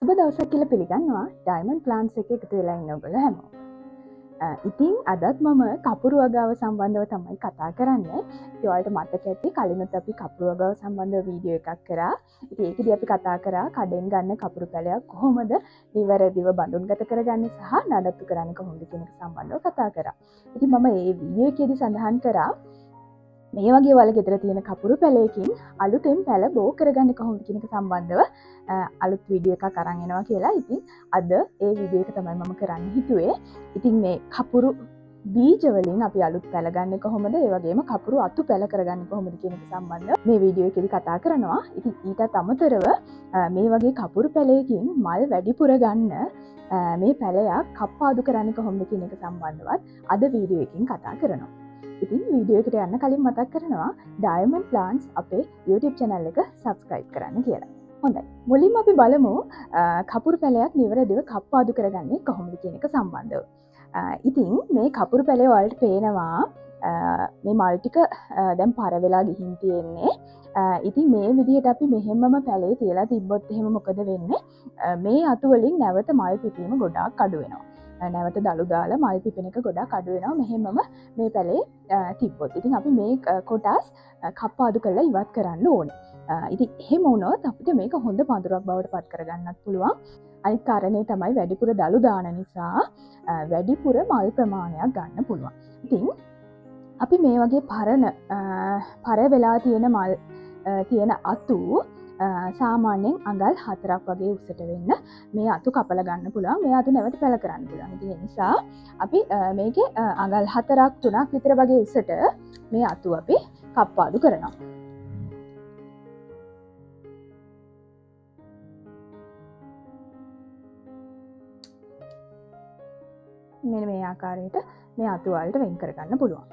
සුබ දවසක් කියලා පිළිගන්නවා ඩයමන්ඩ් ප්ලාන්ට්ස් එකේ එකතු වෙලා ඉන්න ඔයගොල්ලෝ හැමෝම. ඉතින් අදත් මම කපුරු වගාව සම්බන්ධව තමයි කතා කරන්නේ. ඉතින් ඔයාලට මතක ඇති කලිනුත් අපි කපුරු වගාව සම්බන්ධව වීඩියෝ එකක් කරා. ඉතින් ඒකෙදි අපි කතා කරා කඩෙන් ගන්න කපුරු පැලයක් කොහොමද නිවැරදිව බඳුන්ගත කරගන්නේ සහ නඩත්තු කරන්නේ කොහොමද කියන එක සම්බන්ධව කතා කරා. ඉතින් මම මේ වීඩියෝ එකේදී සඳහන් කරා මේ වගේ වල ගෙදර තියෙන කපුරු පැලයකින් අලුතෙන් පැල බෝ කරගන්න කොහොමද කියන එක සම්බන්ධව අලුත් වීඩියෝ එකක් අරන් එනවා කියලා. ඉතින් අද ඒ වීඩියෝ එක තමයි මම කරන්න හිතුවේ. ඉතින් මේ කපුරු බීජ වලින් අපි අලුත් පැල ගන්න කොහොමද, ඒ වගේම කපුරු අතු පැල කරගන්න කොහොමද කියන එක සම්බන්ධව මේ වීඩියෝ එකේදී කතා කරනවා. ඉතින් ඊටත් අමතරව මේ වගේ කපුරු පැලයකින් මල් වැඩිපුර ගන්න මේ පැලයක් කප්පාදු කරන්න කොහොමද කියන එක සම්බන්ධවත් අද වීඩියෝ එකකින් කතා කරනවා. ඉතින් වීඩියෝ එකට යන්න කලින් මතක් කරනවා ඩයමන්ඩ් ප්ලාන්ට්ස් අපේ YouTube channel එක subscribe කරන්න කියලා. හොඳයි. මුලින්ම අපි බලමු කපුරු පැලයක් නිවැරදිව කප්පාදු කරගන්නේ කොහොමද කියන එක සම්බන්ධව. ඉතින් මේ කපුරු පැලේ වලට පේනවා මේ මල් ටික දැන් පර වෙලා ගිහින් තියෙන්නේ. ඉතින් මේ විදිහට අපි මෙහෙමම පැලේ තියලා තිබ්බොත් එහෙම මොකද වෙන්නේ? මේ අතු වලින් නැවත මල් පිපීම ගොඩාක් අඩු වෙනවා. නැවත දළු දාලා මල් පිපෙන එක ගොඩාක් අඩු වෙනවා මෙහෙමම මේ පැලේ තිබ්බොත්. ඉතින් අපි මේ කොටස් කප්පාදු කරලා ඉවත් කරන්න ඕනේ. ඉතින් එහෙම වුණොත් අපිට මේක හොඳ පඳුරක් බවට පත් කරගන්නත් පුළුවන්. අනිත් කාරණේ තමයි වැඩිපුර දළු දාන නිසා වැඩිපුර මල් ප්‍රමාණයක් ගන්න පුළුවන්. ඉතින් අපි මේ වගේ පර වෙලා තියෙන මල් තියෙන අතු සාමාන්‍යයෙන් අඟල් 4ක් වගේ උසට වෙන්න මේ අතු කපලා ගන්න පුළුවන්. මේ අතු නැවත පැල කරන්න පුළුවන්. ඉතින් ඒ නිසා අපි මේකේ අඟල් 4ක් 3ක් විතර වගේ උසට මේ අතු අපි කප්පාදු කරනවා. මෙන්න මේ ආකාරයට මේ අතු වලට වෙන් කරගන්න පුළුවන්.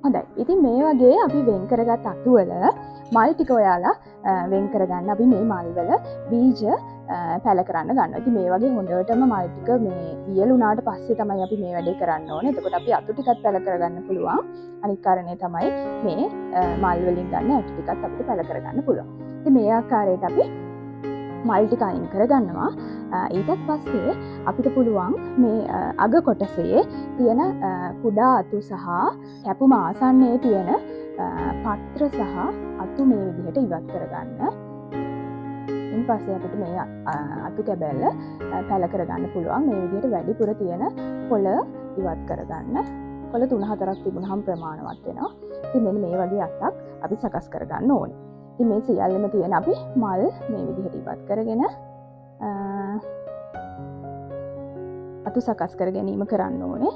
හොඳයි. ඉතින් මේ වගේ අපි වෙන් කරගත් අතු වල මල් ටික ඔයාලා වෙන් කරගන්න. අපි මේ මල් වල බීජ පැල කරන්න ගන්නවා. ඉතින් මේ වගේ හොඳටම මල් ටික මේ වියලුණාට පස්සේ තමයි අපි මේ වැඩේ කරන්න ඕනේ. එතකොට අපි අතු ටිකත් පැල කරගන්න පුළුවන්. අනිත් කාරණේ තමයි මේ මල් වලින් ගන්න ඇට ටිකත් අපිට පැල කරගන්න පුළුවන්. ඉතින් මේ ආකාරයට අපි මල් ටික අයින් කරගන්නවා. ඊටත් පස්සේ අපිට පුළුවන් මේ අග කොටසේ තියෙන කුඩා අතු සහ කැපුම ආසන්නයේ තියෙන පත්‍ර සහ අතු මේ විදිහට ඉවත් කරගන්න. ඉන් පස්සේ අපිට මේ අතු කැබැල්ල පැල කරගන්න පුළුවන්. මේ විදිහට වැඩිපුර තියෙන කොළ ඉවත් කරගන්න. කොළ 3-4ක් තිබුණාම ප්‍රමාණවත් වෙනවා. ඉතින් මෙන්න මේ වගේ අත්තක් අපි සකස් කරගන්න ඕනේ. ඉතින් මේ සියල්ලම තියෙන අපි මල් මේ විදිහට ඉවත් කරගෙන අතු සකස් කර ගැනීම කරන්න ඕනේ.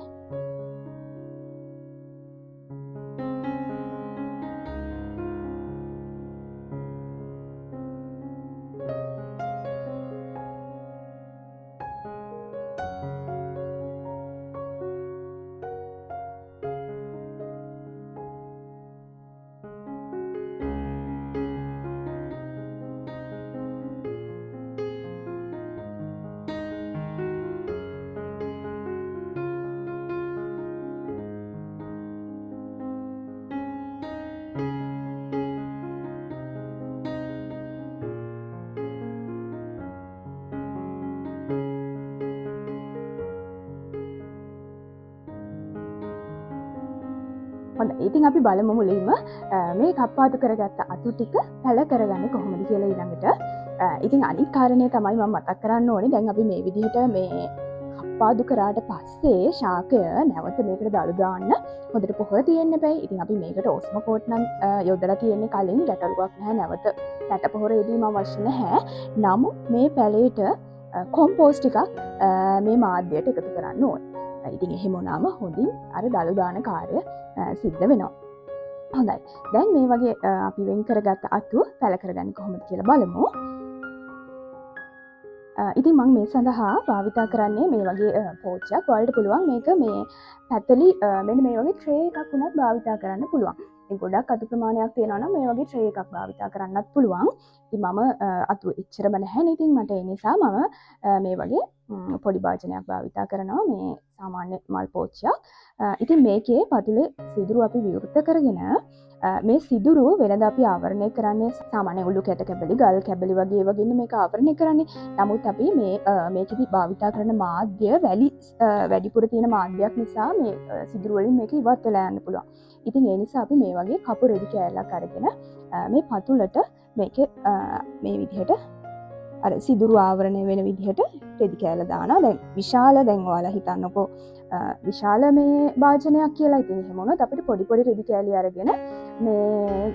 හොඳ ඉතින් අපි බලමු මුලින්ම මේ කප්පාදු කරගත්ත අතු ටික පැල කරගන්නේ කොහොමද කියලා ඊළඟට. ඉතින් අනිත් කාරණේ තමයි මම මතක් කරන්න ඕනේ. දැන් අපි මේ විදිහට මේ කප්පාදු කරාට පස්සේ ශාකය නැවත මේකට දළු දාන්න හොඳට පොහොර තියෙන්න බෑ. ඉතින් අපි මේකට ඔස්මෝකෝට් නම් යොදලා තියෙන්නේ කලින් ගැටලුවක් නැහැ. නැවත පැට පොහොර යෙදීම අවශ්‍ය නැහැ. නමුත් මේ පැලේට කොම්පෝස්ට් ටිකක් මේ මාධ්‍යයට එකතු කරන්න ඕනේ. ඉතින් එහෙම වුණාම හොඳින් අර දළු දාන කාර්ය සිද්ධ වෙනවා. හොඳයි. දැන් මේ වගේ අපි වෙන් කරගත්ත අතු පැල කරගන්නේ කොහොමද කියලා බලමු. ඉතින් මම මේ සඳහා භාවිතා කරන්නේ මේ වගේ පෝච්චයක්. ඔයාලට පුළුවන් මේක මේ පැතලි මෙන්න මේ වගේ ට්‍රේ එකක් උනත් භාවිතා කරන්න පුළුවන්. ඉතින් ගොඩක් අතු ප්‍රමාණයක් තියෙනවා නම් මේ වගේ ට්‍රේ එකක් භාවිතා කරන්නත් පුළුවන්. ඉතින් මම අතු එච්චරම නැහැ නේ. ඉතින් මට ඒ නිසා මම මේ වගේ පොඩි භාජනයක් භාවිතා කරනවා. මේ සාමාන්‍ය මල් පෝච්චයක්. ඉතින් මේකේ පතුලේ සිදුරු අපි විවෘත කරගෙන මේ සිදුරු වෙනද අපි ආවරණය කරන්නේ සාමාන්‍ය උළු කැට කැබලි ගල් කැබලි වගේ වගේ මේක ආවරණය කරන්නේ. නමුත් අපි මේකෙදි භාවිතා කරන මාධ්‍ය වැඩිපුර තියෙන මාධ්‍යයක් නිසා මේ සිදුරු වලින් මේක ඉවත් වෙලා යන්න පුළුවන්. ඉතින් ඒ නිසා අපි මේ වගේ කපු රෙදි කෑල්ලක් අරගෙන මේ පතුලට මේකේ මේ විදිහට අර සිදුරු ආවරණය වෙන විදිහට රෙදි කෑල්ල දානවා. දැන් විශාල දැන් ඔයාලා හිතන්නකෝ විශාල මේ භාජනයක් කියලා. ඉතින් එහෙම වුණොත් අපිට පොඩි පොඩි රෙදි කෑලි අරගෙන මේ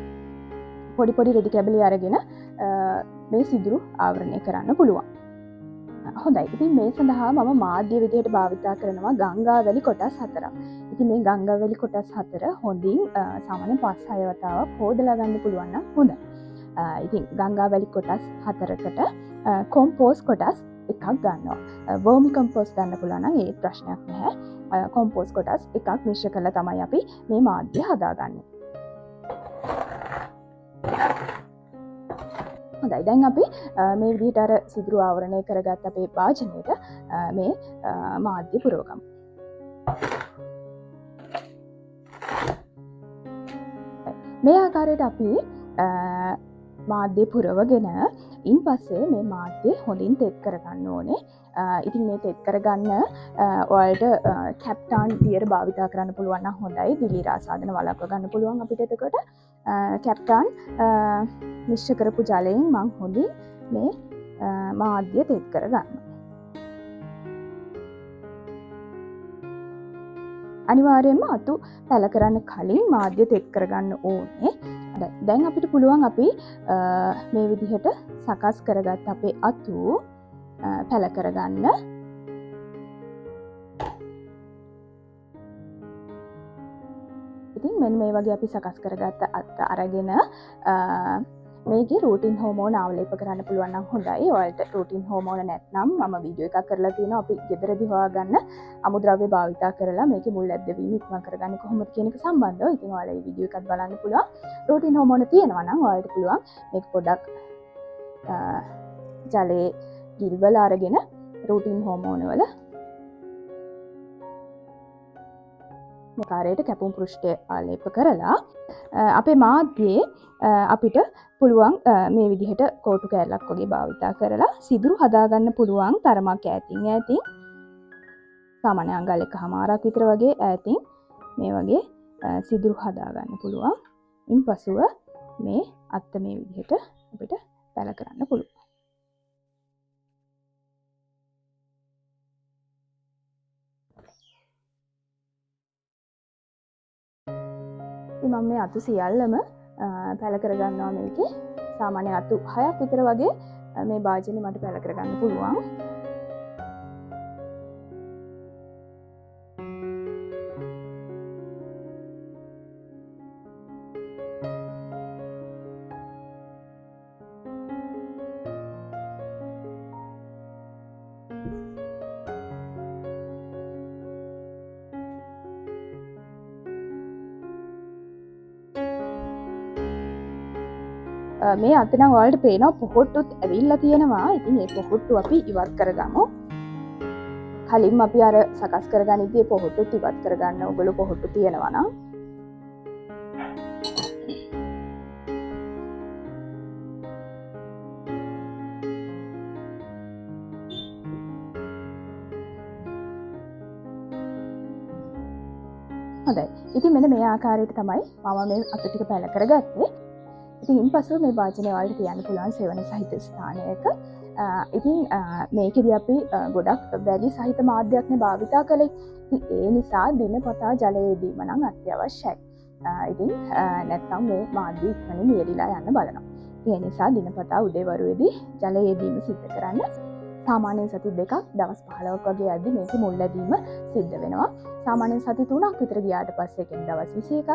පොඩි පොඩි රෙදි කැබලි අරගෙන මේ සිදුරු ආවරණය කරන්න පුළුවන්. හොඳයි. ඉතින් මේ සඳහා මම මාධ්‍ය විදිහට භාවිතා කරනවා ගංගාවැලි කොටස් 4ක්. ඉතින් මේ ගංගාවැලි කොටස් 4 හොඳින් සාමාන්‍යයෙන් 5-6 වතාවක් හොදලා ගන්න පුළුවන් නම් හොඳයි. ඉතින් ගංගාවැලි කොටස් 4කට කොම්පෝස්ට් කොටස් එකක් ගන්නවා. වර්මි කොම්පෝස්ට් ගන්න පුළුවන් නම් ඒත් ප්‍රශ්නයක් නැහැ. කොම්පෝස්ට් කොටස් එකක් මිශ්‍ර කරලා තමයි අපි මේ මාධ්‍ය හදාගන්නේ. හොඳයි. දැන් අපි මේ විදිහට අර සිදුරු ආවරණය කරගත් අපේ භාජනයට මේ මාධ්‍ය පුරවගමු. මේ ආකාරයට අපි මාධ්‍ය පුරවගෙන ඉන් පස්සේ මේ මාධ්‍ය හොඳින් තෙත් කරගන්න ඕනේ. ඉතින් මේ තෙත් කරගන්න ඔයාලට කැප්ටාන් තියර භාවිතා කරන්න පුළුවන් නම් හොඳයි. දිලීර ආසාදන වළක්ව ගන්න පුළුවන් අපිට. එතකොට කැප්ටාන් මිශ්‍ර කරපු ජලයෙන් මම හොඳින් මේ මාධ්‍ය තෙත් කරගන්නවා. අනිවාර්යයෙන්ම අතු පැල කරන්න කලින් මාධ්‍ය තෙත් කරගන්න ඕනේ. දැන් අපිට පුළුවන් අපි මේ විදිහට සකස් කරගත් අපේ අතු පැල කරගන්න. ඉතින් මෙන්න මේ වගේ අපි සකස් කරගත්ත අත් අරගෙන මේකේ රූටින් හෝමෝන ආවලේප කරන්න පුළුවන් නම් හොඳයි. ඔයාලට රූටින් හෝමෝන නැත්නම් මම වීඩියෝ එකක් කරලා තියෙනවා. අපි ගෙදරදී හොයාගන්න අමුද්‍රව්‍ය භාවිතා කරලා මේකේ මුල් ඇද්දවීම ඉක්මන් කරගන්න කොහොමද කියන එක සම්බන්ධව. ඉතින් ඔයාලා මේ වීඩියෝ එකත් බලන්න පුළුවන්. රූටින් හෝමෝන තියෙනවා නම් ඔයාලට පුළුවන් මේක පොඩක් ජලයේ ගිල්වලා අරගෙන රූටින් හෝමෝන වල මේ කාර්යයට කැපුම් පෘෂ්ඨය ආලේප කරලා අපේ මාධ්‍යයේ අපිට පුළුවන් මේ විදිහට කෝටු කෑල්ලක් වගේ භාවිතා කරලා සිදුරු හදාගන්න පුළුවන් තරමක් ඈතින් සාමාන්‍ය අඟල් 1.5ක් විතර වගේ ඈතින් මේ වගේ සිදුරු හදාගන්න පුළුවන්. ඉන්පසුව මේ අත්ත මේ විදිහට අපිට පැල කරන්න පුළුවන්. මම මේ අතු සියල්ලම පැල කරගන්නවා. මේකේ සාමාන්‍ය අතු 6ක් විතර වගේ මේ භාජනේ මට පැල කරගන්න පුළුවන්. මේ අතනම් ඔයාලට පේනවා පොහොට්ටුත් ඇවිල්ලා තියෙනවා. ඉතින් මේ පොහොට්ටු අපි ඉවත් කරගමු. කලින්ම අපි අර සකස් කරගනිද්දී පොහොට්ටුත් ඉවත් කරගන්න ඕගොල්ලෝ පොහොට්ටු තියෙනවා නම්. හොඳයි. ඉතින් මෙන්න මේ ආකාරයට තමයි මම මේ අතු ටික පැල කරගත්තේ. ඉතින් ඉන්පසු මේ වාජනය වලට තියන්න පුළුවන් සෙවන සහිත ස්ථානයක. ඉතින් මේකෙදී අපි ගොඩක් වැලි සහිත මාධ්‍යයක්නේ භාවිතා කළේ. ඉතින් ඒ නිසා දිනපතා ජලය දීම නම් අත්‍යවශ්‍යයි. ඉතින් නැත්නම් මේ මාධ්‍ය ඉක්මනින් මියලිලා යන්න බලනවා. ඒ නිසා දිනපතා උදේවරුවේදී ජලය දීම සිද්ධ කරන්න. සාමාන්‍යයෙන් සති 2ක් දවස් 15ක් වගේ යද්දි මේකේ මුල් ලැබීම සිද්ධ වෙනවා. සාමාන්‍යයෙන් සති 3ක් විතර ගියාට පස්සේ කියන්නේ දවස් 21ක්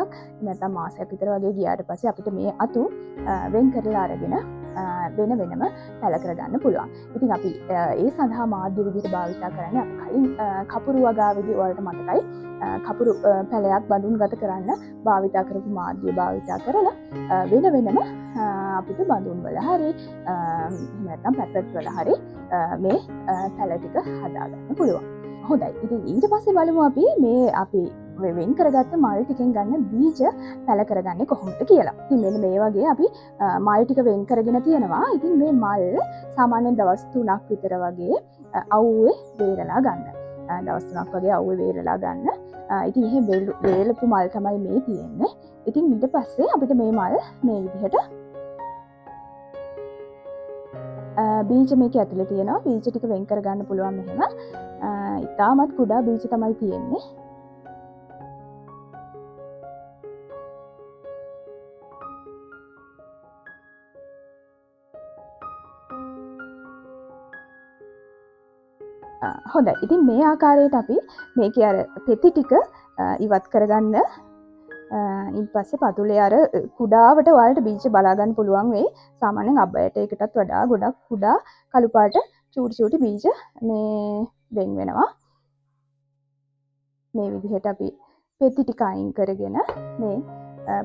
නැත්නම් මාසයක් විතර වගේ ගියාට පස්සේ අපිට මේ අතු වෙන් කරලා අරගෙන වෙන වෙනම පැල කරගන්න පුළුවන්. ඉතින් අපි ඒ සඳහා මාධ්‍ය විදිහට භාවිතා කරන්නේ අපි කලින් කපුරු වගාවේදී වලට මතකයි කපුරු පැලයක් බඳුන්ගත කරන්න භාවිතා කරපු මාධ්‍ය භාවිතා කරලා වෙන වෙනම අපිට බඳුන් වල හරි නැත්නම් පැපට් වල හරි මේ පැල ටික හදාගන්න පුළුවන්. හොඳයි. ඉතින් ඊට පස්සේ බලමු අපි මේ අපි වෙන් කරගත්ත මල් ටිකෙන් ගන්න බීජ පැල කරගන්නේ කොහොමද කියලා. ඉතින් මෙන්න මේ වගේ අපි මල් ටික වෙන් කරගෙන තියෙනවා. ඉතින් මේ මල් සාමාන්‍යයෙන් දවස් 3ක් විතර වගේ අවුවේ වේරලා ගන්න. දවස් 3ක් වගේ අවුවේ වේරලා ගන්න. ඉතින් එහෙම වේලපු මල් තමයි මේ තියෙන්නේ. ඉතින් ඊට පස්සේ අපිට මේ මල් මේ විදිහට බීජ මේක ඇතුලේ තියෙනවා. බීජ ටික වෙන් කරගන්න පුළුවන් මෙහෙම. ඉතාමත් කුඩා බීජ තමයි තියෙන්නේ. හොඳයි. ඉතින් මේ ආකාරයට අපි මේකේ අර පෙති ටික ඉවත් කරගන්න ඊපස්සේ පතුලේ අර කුඩාවට වලට බීජ බලා ගන්න පුළුවන් වෙයි. සාමාන්‍යයෙන් අබයට එකටත් වඩා ගොඩක් කුඩා කළු පාට චූටි බීජ මේ වෙන් වෙනවා. මේ විදිහට අපි පෙති ටික අයින් කරගෙන මේ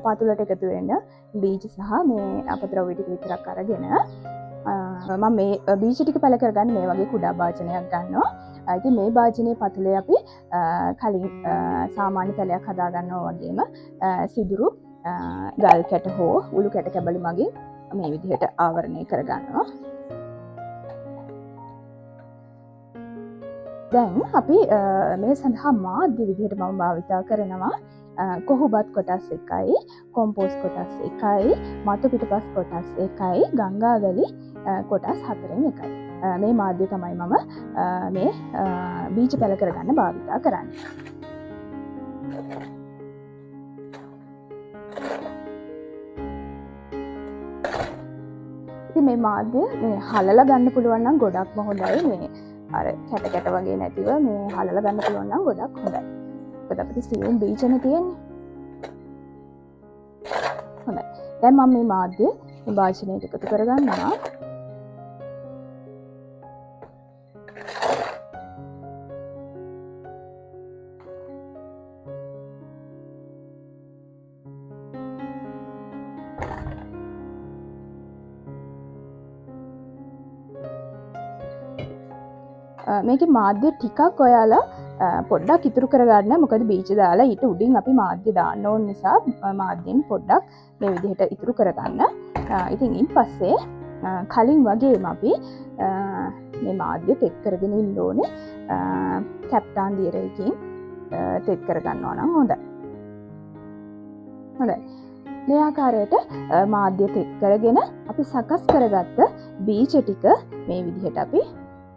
පතුලට එකතු වෙන බීජ සහ මේ අපද්‍රව්‍ය ටික විතරක් අරගෙන මම මේ බීජ ටික පැල කරගන්න මේ වගේ කුඩා භාජනයක් ගන්නවා. ඉතින් මේ භාජනයේ පතුලේ අපි කලින් සාමාන්‍ය පැලයක් හදා ගන්නවා වගේම සිදුරු ගල් කැට හෝ උළු කැට කැබලි මගින් මේ විදිහට ආවරණය කරගන්නවා. දැන් අපි මේ සඳහා මාධ්‍ය විදිහට මම භාවිතා කරනවා කොහොබත් කොටස් 1යි, කොම්පෝස්ට් කොටස් 1යි, මතු පිටපස් කොටස් 1යි, ගංගාවැලි කොටස් 4න් 1යි. මේ මාධ්‍ය තමයි මම මේ බීජ පැල කරගන්න භාවිතා කරන්නේ. ඉතින් මේ මාධ්‍ය මේ හලලා ගන්න පුළුවන් නම් ගොඩක්ම හොඳයි. මේ අර කැට කැට වගේ නැතිව මේ හලලා ගන්න පුළුවන් නම් ගොඩක් හොඳයි. මොකද අපිට සියුම් බීජනේ තියෙන්නේ. හොඳයි. දැන් මම මේ මාධ්‍ය මේ භාජනයට එකතු කරගන්නවා. මේකේ මාධ්‍ය ටිකක් ඔයාලා පොඩ්ඩක් ඉතුරු කරගන්න. මොකද බීජ දාලා ඊට උඩින් අපි මාධ්‍ය දාන්න ඕන නිසා මාධ්‍යෙන් පොඩ්ඩක් මේ විදිහට ඉතුරු කරගන්න. ඉතින් ඊපස්සේ කලින් වගේම අපි මේ මාධ්‍ය තෙත් කරගෙන ඉන්න ඕනේ. කැප්ටාන් දියරයකින් තෙත් කරගන්නවා නම් හොඳයි. හොඳයි. මේ ආකාරයට මාධ්‍ය තෙත් කරගෙන අපි සකස් කරගත්ත බීජ ටික මේ විදිහට අපි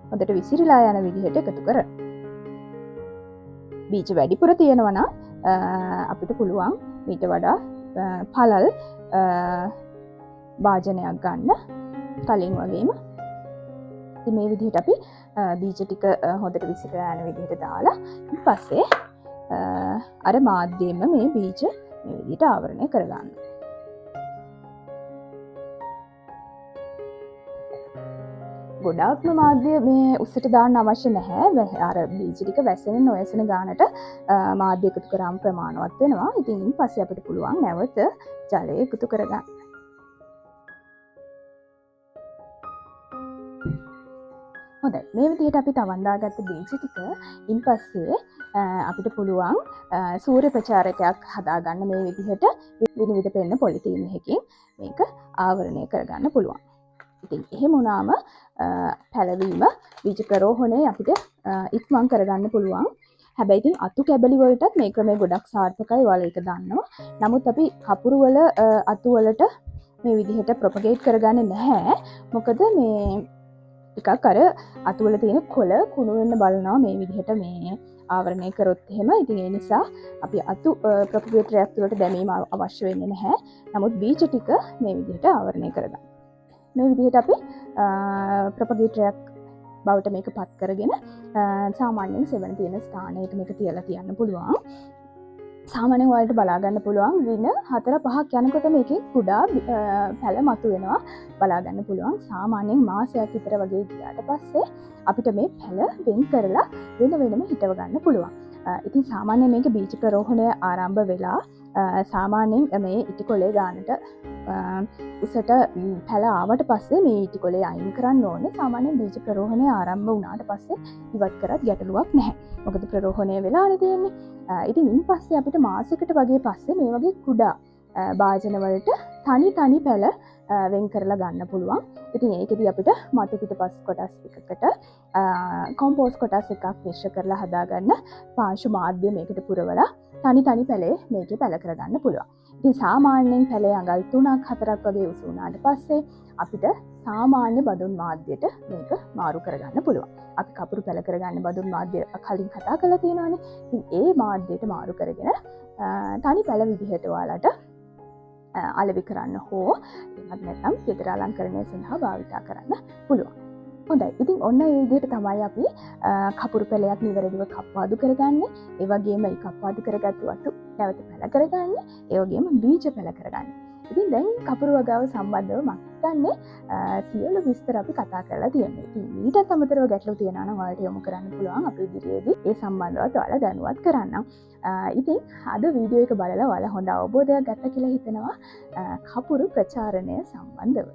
හොඳට විසිරීලා යන විදිහට එකතු කර. බීජ වැඩිපුර තියෙනවා නම් අපිට පුළුවන් ඊට වඩා පළල් භාජනයක් ගන්න කලින් වගේම. ඉතින් මේ විදිහට අපි බීජ ටික හොඳට විසිරීලා යන විදිහට දාලා ඊපස්සේ අර මාධ්‍යෙම මේ බීජ මේ විදිහට ආවරණය කරගන්න. ගොඩාක්ම මාධ්‍ය මේ උස්සට දාන්න අවශ්‍ය නැහැ. අර බීජ ටික වැසෙන නොයසෙන ගානට මාධ්‍ය එකතු කරාම ප්‍රමාණවත් වෙනවා. ඉතින් ඊපස්සේ අපිට පුළුවන් නැවත ජලය එකතු කරගන්න. හොඳයි. මේ විදිහට අපි තවන් දාගත්ත බීජ ටික ඊපස්සේ අපිට පුළුවන් සූර්ය ප්‍රචාරකයක් හදාගන්න මේ විදිහට විනිවිද පෙන්න පොලිතීන් එකකින් මේක ආවරණය කරගන්න පුළුවන්. ඉතින් එහෙම වුණාම පැලවීම බීජ ප්‍රරෝහණය අපිට ඉක්මන් කරගන්න පුළුවන්. හැබැයි ඉතින් අතු කැබලි වලටත් මේ ක්‍රමය ගොඩක් සාර්ථකයි ඔයාලා ඒක දන්නවා. නමුත් අපි කපුරු වල අතු වලට මේ විදිහට ප්‍රොපගේට් කරගන්නේ නැහැ. මොකද මේ ටිකක් අර අතු වල තියෙන කොළ කුණු වෙන්න බලනවා මේ විදිහට මේ ආවරණය කරොත් එහෙම. ඉතින් ඒ නිසා අපි අතු ප්‍රොපගේටරයක් තුළට දැමීම අවශ්‍ය වෙන්නේ නැහැ. නමුත් බීජ ටික මේ විදිහට ආවරණය කරගන්න. මේ විදිහට අපි ප්‍රොපගේටරයක් බවට මේක පත් කරගෙන සාමාන්‍යයෙන් සෙවන තියෙන ස්ථානයට මේක තියලා තියන්න පුළුවන්. සාමාන්‍යයෙන් ඔයාලට බලා ගන්න පුළුවන් දින 4-5ක් යනකොට මේකේ කුඩා පැල මතුවෙනවා බලා ගන්න පුළුවන්. සාමාන්‍යයෙන් මාසයක් විතර වගේ ගියාට පස්සේ අපිට මේ පැල වෙන් කරලා වෙනම හිටව ගන්න පුළුවන්. ඉතින් සාමාන්‍යයෙන් මේක බීජ ප්‍රරෝහණය ආරම්භ වෙලා සාමාන්‍යයෙන් මේ ඉටිකොලේ ගානට උසට පැල ආවට පස්සේ මේ ඉටිකොලේ අයින් කරන්න ඕනේ. සාමාන්‍යයෙන් බීජ ප්‍රරෝහණය ආරම්භ වුණාට පස්සේ ඉවත් කරත් ගැටලුවක් නැහැ. මොකද ප්‍රරෝහණය වෙලානේ තියෙන්නේ. ඉතින් ඉන් පස්සේ අපිට මාසයකට වගේ පස්සේ මේ වගේ කුඩා භාජනවලට තනි පැල වෙන් කරලා ගන්න පුළුවන්. ඉතින් ඒකෙදි අපිට මතු පිටපස් කොටස් එකකට කොම්පෝස් කොටස් එකක් මිශ්‍ර කරලා හදාගන්න පාංශු මාධ්‍ය මේකට පුරවලා තනි පැලේ මේකේ පැල කරගන්න පුළුවන්. ඉතින් සාමාන්‍යයෙන් පැලේ අඟල් 3-4ක් වගේ උස වුණාට පස්සේ අපිට සාමාන්‍ය බදුන් මාධ්‍යයට මේක මාරු කරගන්න පුළුවන්. අපි කපුරු පැල කරගන්න බදුන් මාධ්‍ය කලින් කතා කරලා තියෙනවානේ. ඉතින් ඒ මාධ්‍යයට මාරු කරගෙන තනි පැල විදිහට ඔයාලට අලෙවි කරන්න හෝ එහෙමත් නැත්නම් ගෙදර අලංකරණය සඳහා භාවිතා කරන්න පුළුවන්. හොඳයි. ඉතින් ඔන්න ඒ විදිහට තමයි අපි කපුරු පැලයක් නිවැරදිව කප්පාදු කරගන්නේ. ඒ වගේම මේ කප්පාදු කරගත්තු වතු නැවත පැල කරගන්නේ. ඒ වගේම බීජ පැල කරගන්නේ. ඉතින් දැන් කපුරු වගාව සම්බන්ධව මම හිතන්නේ සියලු විස්තර අපි කතා කරලා තියෙනවා. ඉතින් ඊටත් අමතරව ගැටලු තියෙනවා නම් ඔයාලට යොමු කරන්න පුළුවන් අපේ ඉදිරියේදී ඒ සම්බන්ධවත් ඔයාලා දැනුවත් කරන්න. ඉතින් අද වීඩියෝ එක බලලා ඔයාලා හොඳ අවබෝධයක් ගත්ත කියලා හිතනවා කපුරු ප්‍රචාරණය සම්බන්ධව.